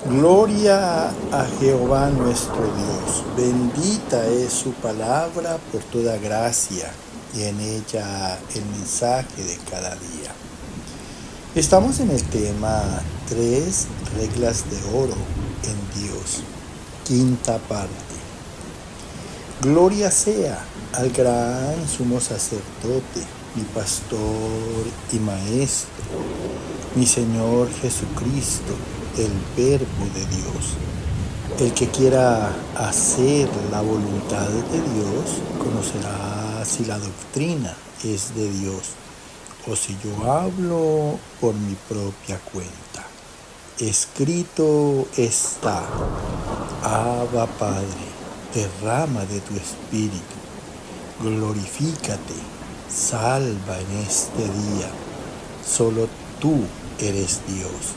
Gloria a Jehová nuestro Dios. Bendita es su palabra por toda gracia y en ella el mensaje de cada día. Estamos en el tema 3 reglas de oro en Dios, quinta parte. Gloria sea al gran sumo sacerdote, mi pastor y maestro, mi Señor Jesucristo, el Verbo de Dios. El que quiera hacer la voluntad de Dios conocerá si la doctrina es de Dios o si yo hablo por mi propia cuenta. Escrito está: Abba Padre, derrama de tu espíritu, glorifícate, salva en este día. Solo tú eres Dios.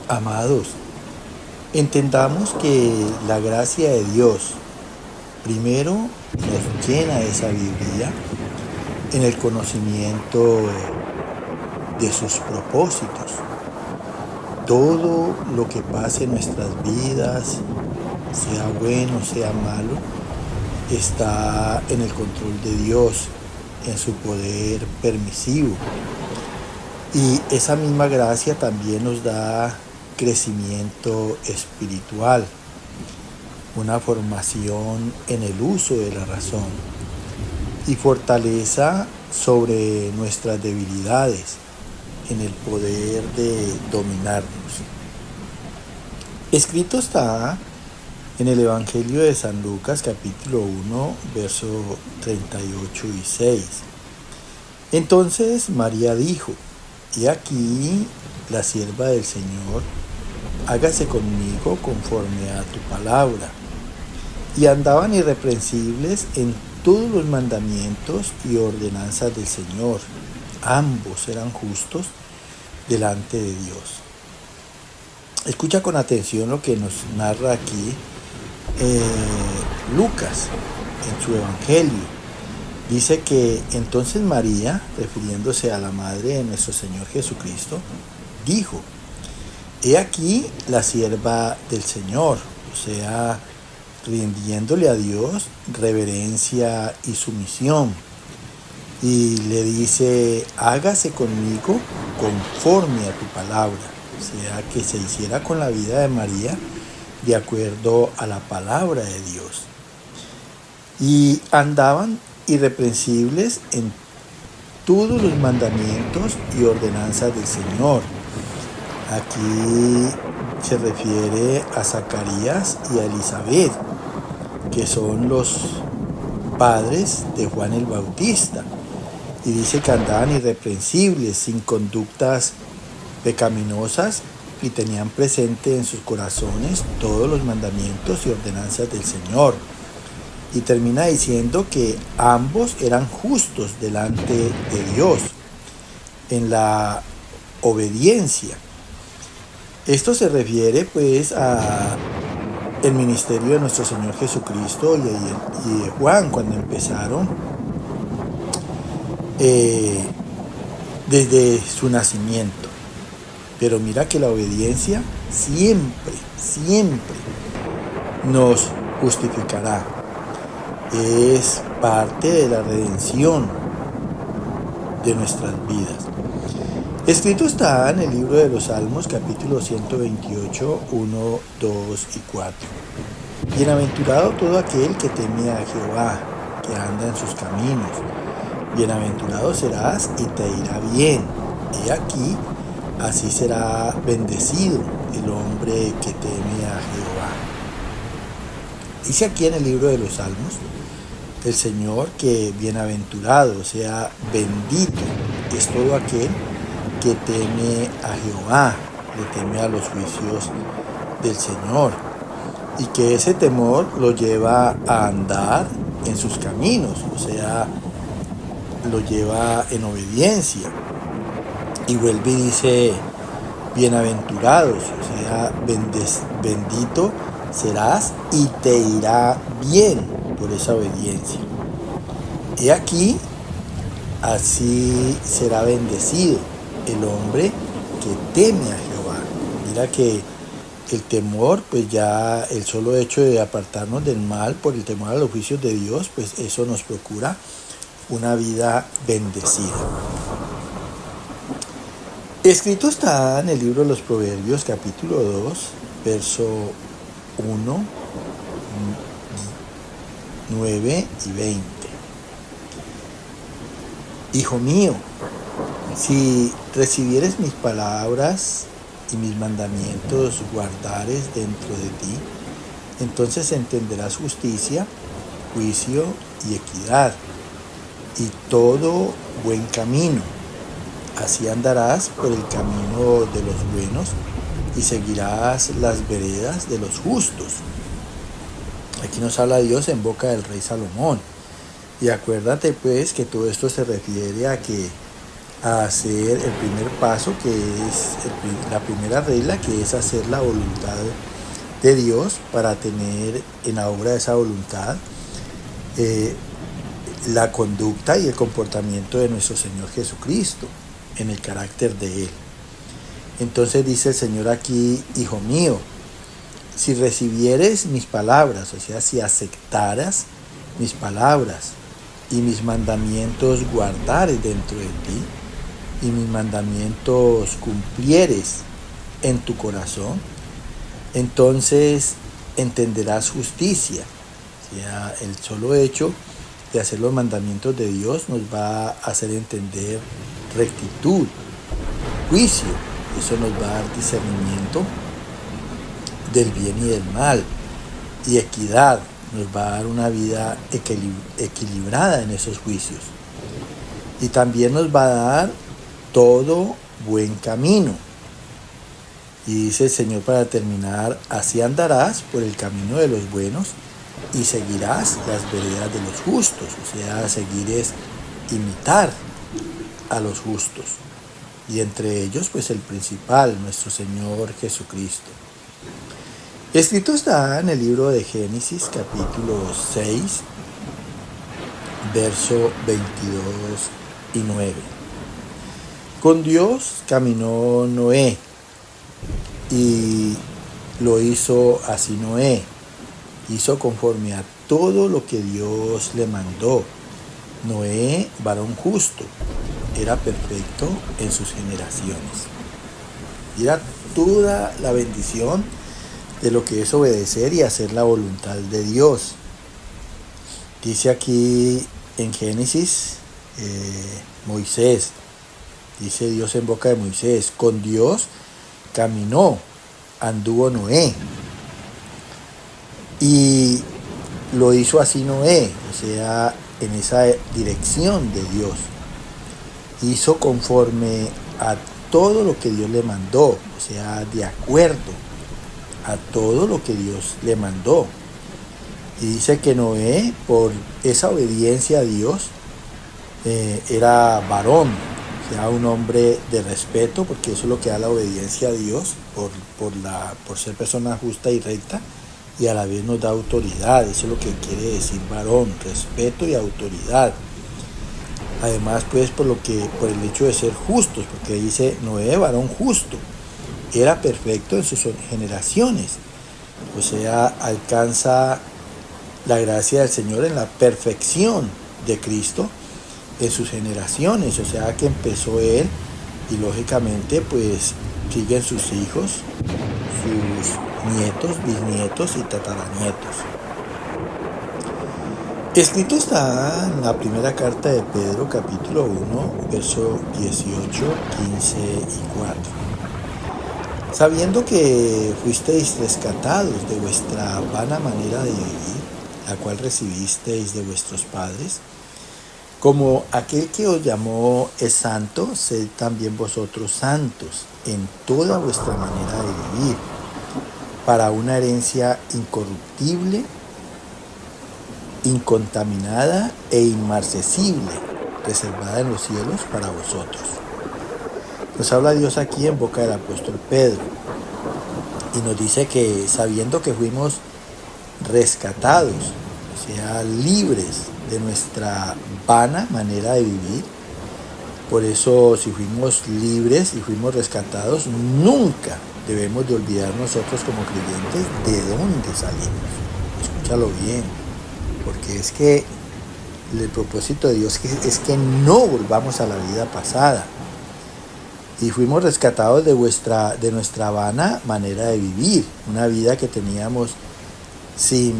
Amados, entendamos que la gracia de Dios primero nos llena de sabiduría en el conocimiento de sus propósitos. Todo lo que pase en nuestras vidas, sea bueno, sea malo, está en el control de Dios, en su poder permisivo. Y esa misma gracia también nos da crecimiento espiritual, una formación en el uso de la razón y fortaleza sobre nuestras debilidades en el poder de dominarnos. Escrito está en el Evangelio de San Lucas capítulo 1, verso 38 y 6. Entonces María dijo: He aquí la sierva del Señor, hágase conmigo conforme a tu palabra. Y andaban irreprensibles en todos los mandamientos y ordenanzas del Señor. Ambos eran justos delante de Dios. Escucha con atención lo que nos narra aquí Lucas en su Evangelio. Dice que entonces María, refiriéndose a la madre de nuestro Señor Jesucristo, dijo: He aquí la sierva del Señor, o sea, rindiéndole a Dios reverencia y sumisión. Y le dice: hágase conmigo conforme a tu palabra, o sea, que se hiciera con la vida de María de acuerdo a la palabra de Dios. Y andaban irreprensibles en todos los mandamientos y ordenanzas del Señor. Aquí se refiere a Zacarías y a Elizabeth, que son los padres de Juan el Bautista. Y dice que andaban irreprensibles, sin conductas pecaminosas, y tenían presente en sus corazones todos los mandamientos y ordenanzas del Señor. Y termina diciendo que ambos eran justos delante de Dios en la obediencia. Esto se refiere pues a el ministerio de nuestro Señor Jesucristo y de Juan cuando empezaron desde su nacimiento. Pero mira que la obediencia siempre nos justificará. Es parte de la redención de nuestras vidas. Escrito está en el libro de los Salmos, capítulo 128, 1, 2 y 4. Bienaventurado todo aquel que teme a Jehová, que anda en sus caminos. Bienaventurado serás y te irá bien. He aquí, así será bendecido el hombre que teme a Jehová. Dice aquí en el libro de los Salmos el Señor que bienaventurado, o sea, bendito, es todo aquel que teme a Jehová, le teme a los juicios del Señor, y que ese temor lo lleva a andar en sus caminos, o sea, lo lleva en obediencia. Y vuelve y dice: bienaventurados, o sea, bendito serás y te irá bien por esa obediencia. He aquí, así será bendecido el hombre que teme a Jehová. Mira que el temor, pues ya el solo hecho de apartarnos del mal por el temor a los juicios de Dios, pues eso nos procura una vida bendecida. Escrito está en el libro de los Proverbios, capítulo 2, verso 1, 9 y 20. Hijo mío, si recibieres mis palabras y mis mandamientos guardares dentro de ti, entonces entenderás justicia, juicio y equidad, y todo buen camino. Así andarás por el camino de los buenos y seguirás las veredas de los justos. Aquí nos habla Dios en boca del rey Salomón. Y acuérdate pues que todo esto se refiere a hacer el primer paso, que es la primera regla, que es hacer la voluntad de Dios para tener en la obra de esa voluntad la conducta y el comportamiento de nuestro Señor Jesucristo en el carácter de Él. Entonces dice el Señor aquí, hijo mío, si recibieres mis palabras, o sea, si aceptaras mis palabras y mis mandamientos guardares dentro de ti, y mis mandamientos cumplieres en tu corazón, entonces entenderás justicia. O sea, el solo hecho de hacer los mandamientos de Dios nos va a hacer entender rectitud, juicio. Eso nos va a dar discernimiento del bien y del mal, y equidad. Nos va a dar una vida equilibrada en esos juicios. Y también nos va a dar todo buen camino. Y dice el Señor para terminar, así andarás por el camino de los buenos y seguirás las veredas de los justos. O sea, seguir es imitar a los justos. Y entre ellos, pues el principal, nuestro Señor Jesucristo. Escrito está en el libro de Génesis, capítulo 6, verso 22 y 9. Con Dios caminó Noé, y lo hizo así Noé. Hizo conforme a todo lo que Dios le mandó. Noé, varón justo, era perfecto en sus generaciones. Era toda la bendición de lo que es obedecer y hacer la voluntad de Dios. Dice aquí en Génesis, Moisés, dice Dios en boca de Moisés, con Dios caminó, anduvo Noé, y lo hizo así Noé, o sea, en esa dirección de Dios. Hizo conforme a todo lo que Dios le mandó, o sea, de acuerdo a todo lo que Dios le mandó. Y dice que Noé, por esa obediencia a Dios, era varón, o sea, un hombre de respeto, porque eso es lo que da la obediencia a Dios, por ser persona justa y recta, y a la vez nos da autoridad. Eso es lo que quiere decir varón, respeto y autoridad. Además, pues, por el hecho de ser justos, porque dice Noé, varón justo, era perfecto en sus generaciones. O sea, alcanza la gracia del Señor en la perfección de Cristo en sus generaciones. O sea, que empezó Él, y lógicamente, pues, siguen sus hijos, sus nietos, bisnietos y tataranietos. Escrito está en la primera carta de Pedro, capítulo 1, verso 18, 15 y 4. Sabiendo que fuisteis rescatados de vuestra vana manera de vivir, la cual recibisteis de vuestros padres, como aquel que os llamó es santo, sed también vosotros santos en toda vuestra manera de vivir, para una herencia incorruptible, incontaminada e inmarcesible, reservada en los cielos para vosotros. Nos habla Dios aquí en boca del apóstol Pedro, y nos dice que sabiendo que fuimos rescatados, o sea, libres de nuestra vana manera de vivir, por eso si fuimos libres y fuimos rescatados, nunca debemos de olvidar nosotros como creyentes de dónde salimos. Escúchalo bien, porque es que el propósito de Dios es que no volvamos a la vida pasada. Y fuimos rescatados de nuestra vana manera de vivir, una vida que teníamos sin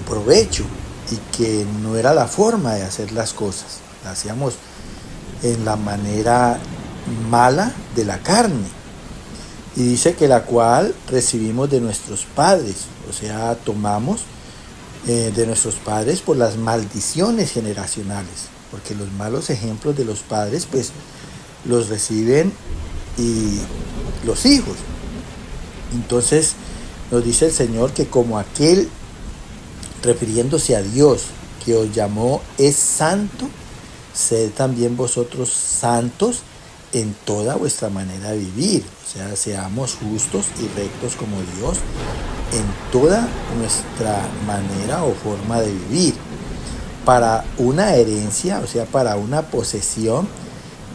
provecho y que no era la forma de hacer las cosas. La hacíamos en la manera mala de la carne. Y dice que la cual recibimos de nuestros padres, o sea, tomamos de nuestros padres por las maldiciones generacionales, porque los malos ejemplos de los padres pues los reciben y los hijos. Entonces nos dice el Señor que como aquel, refiriéndose a Dios, que os llamó es santo, sed también vosotros santos en toda vuestra manera de vivir. O sea, seamos justos y rectos como Dios en toda nuestra manera o forma de vivir, para una herencia, o sea, para una posesión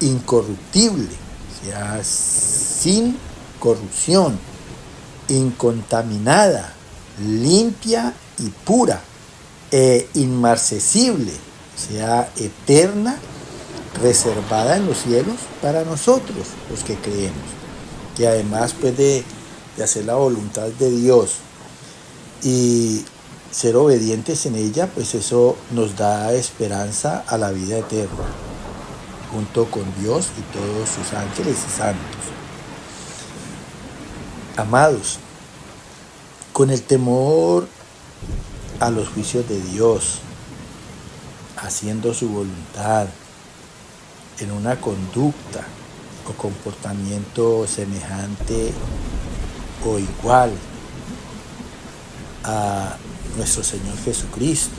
incorruptible, o sea, sin corrupción, incontaminada, limpia y pura, inmarcesible, o sea, eterna, reservada en los cielos para nosotros, los que creemos, que además pues de hacer la voluntad de Dios y ser obedientes en ella, pues eso nos da esperanza a la vida eterna, junto con Dios y todos sus ángeles y santos. Amados, con el temor a los juicios de Dios, haciendo su voluntad, en una conducta o comportamiento semejante o igual a nuestro Señor Jesucristo,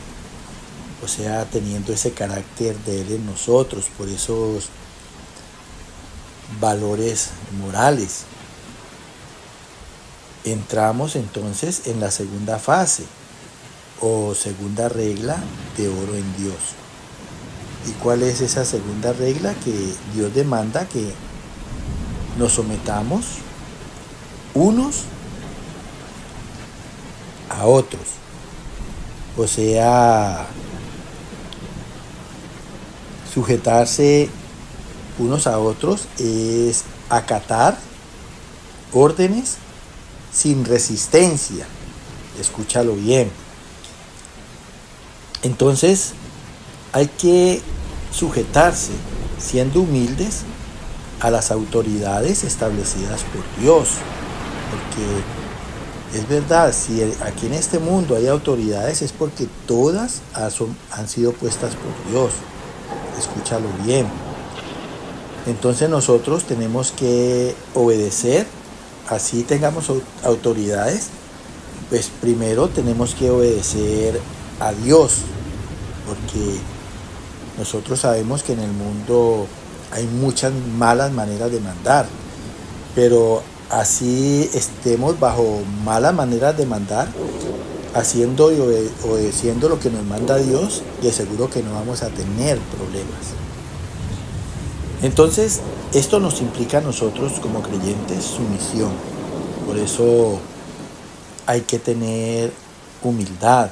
o sea, teniendo ese carácter de Él en nosotros, por esos valores morales. Entramos entonces en la segunda fase o segunda regla de oro en Dios. ¿Y cuál es esa segunda regla? Que Dios demanda que nos sometamos unos a otros. O sea, sujetarse unos a otros es acatar órdenes sin resistencia. Escúchalo bien. Entonces, hay que sujetarse, siendo humildes, a las autoridades establecidas por Dios. Porque es verdad, si aquí en este mundo hay autoridades es porque todas han sido puestas por Dios. Escúchalo bien. Entonces nosotros tenemos que obedecer, así tengamos autoridades, pues primero tenemos que obedecer a Dios, porque nosotros sabemos que en el mundo hay muchas malas maneras de mandar, pero así estemos bajo malas maneras de mandar, haciendo y obedeciendo lo que nos manda Dios, y seguro que no vamos a tener problemas. Entonces, esto nos implica a nosotros como creyentes sumisión. Por eso hay que tener humildad.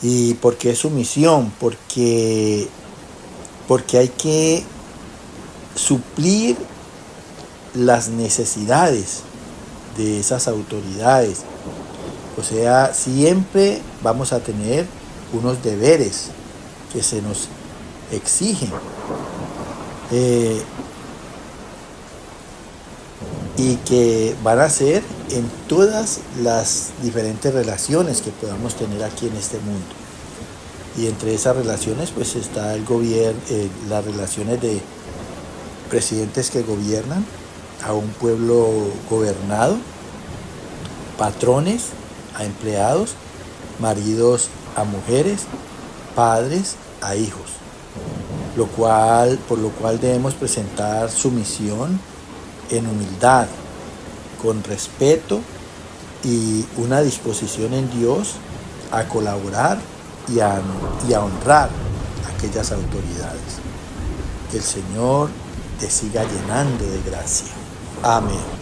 ¿Y por qué sumisión? Porque hay que suplir las necesidades de esas autoridades. O sea, siempre vamos a tener unos deberes que se nos exigen. Y que van a ser en todas las diferentes relaciones que podamos tener aquí en este mundo. Y entre esas relaciones pues está el gobierno, las relaciones de presidentes que gobiernan a un pueblo gobernado, patrones a empleados, maridos a mujeres, padres a hijos. Por lo cual debemos presentar sumisión en humildad, con respeto y una disposición en Dios a colaborar y a honrar a aquellas autoridades. Que el Señor te siga llenando de gracia. Amén.